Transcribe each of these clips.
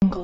Yellareddy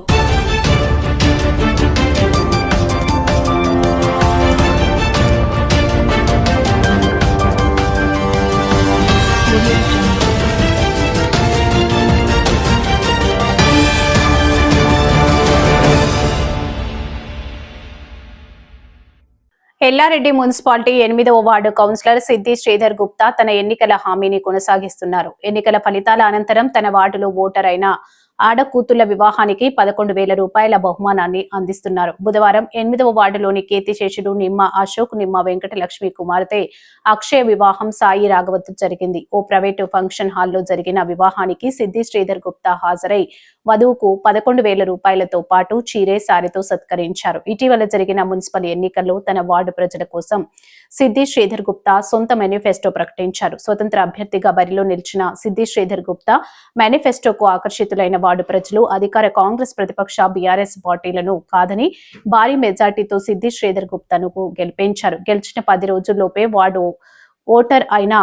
municipality 8వ ward councillor సిద్ది శ్రీధర్ గుప్తా తన ఎన్నికల హామీని కొనసాగిస్తున్నారు. ఎన్నికల ఫలితాల అనంతరం తన వార్డులో ఓటర్ అయిన ఆడకూతుళ్ల వివాహానికి 11,000 రూపాయల బహుమానాన్ని అందిస్తున్నారు. బుధవారం 8వ వార్డులోని కీర్తిశేషుడు నిమ్మ అశోక్, నిమ్మ వెంకటలక్ష్మి కుమార్తె అక్షయ వివాహం సాయి రాఘవత్ జరిగింది. ఓ ప్రైవేటు ఫంక్షన్ హాల్లో జరిగిన వివాహానికి సిద్ది శ్రీధర్ గుప్తా హాజరై వధువుకు 11,000 రూపాయలతో పాటు చీరే సారెతో సత్కరించారు. ఇటీవల జరిగిన మున్సిపల్ ఎన్నికల్లో తన వార్డు ప్రజల కోసం సిద్ది శ్రీధర్ గుప్తా సొంత మేనిఫెస్టో ప్రకటించారు. స్వతంత్ర అభ్యర్థిగా బరిలో నిలిచిన సిద్ది శ్రీధర్ గుప్తా మేనిఫెస్టోకు ఆకర్షితులైన వార్డు ప్రజలు అధికార కాంగ్రెస్ ప్రతిపక్ష బీఆర్ఎస్ పార్టీలను కాదని భారీ మెజార్టీతో సిద్ది శ్రీధర్ గుప్తాను గెలిపించారు. గెలిచిన 10 రోజుల్లోపే వార్డు ఓటర్ అయిన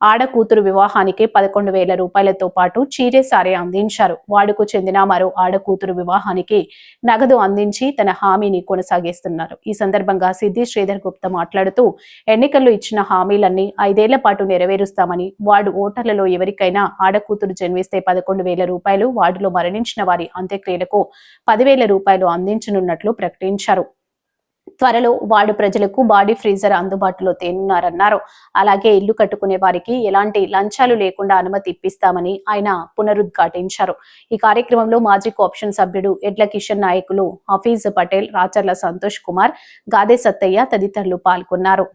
ఆడకూతురు వివాహానికి 11,000 రూపాయలతో పాటు చీరే సారే అందించారు. వార్డుకు చెందిన మరో ఆడకూతురు వివాహానికి నగదు అందించి తన హామీని కొనసాగిస్తున్నారు. ఈ సందర్భంగా సిద్ది శ్రీధర్ గుప్తా మాట్లాడుతూ ఎన్నికల్లో ఇచ్చిన హామీలన్నీ 5 ఏళ్ల పాటు నెరవేరుస్తామని, వార్డు ఓటర్లలో ఎవరికైనా ఆడకూతురు జన్మిస్తే 11,000 రూపాయలు, వార్డులో మరణించిన వారి అంత్యక్రియలకు 10,000 రూపాయలు అందించనున్నట్లు ప్రకటించారు. త్వరలో వార్డు ప్రజలకు బాడీ ఫ్రీజర్ అందుబాటులో తేనున్నారన్నారు. అలాగే ఇల్లు కట్టుకునే వారికి ఎలాంటి లంచాలు లేకుండా అనుమతి ఇప్పిస్తామని ఆయన పునరుద్ఘాటించారు. ఈ కార్యక్రమంలో మాజీ కోఆప్షన్ సభ్యుడు ఎడ్ల కిషన్ నాయకులు హఫీజ్ పటేల్, రాచర్ల సంతోష్ కుమార్, గాదే సత్తయ్య తదితరులు పాల్గొన్నారు.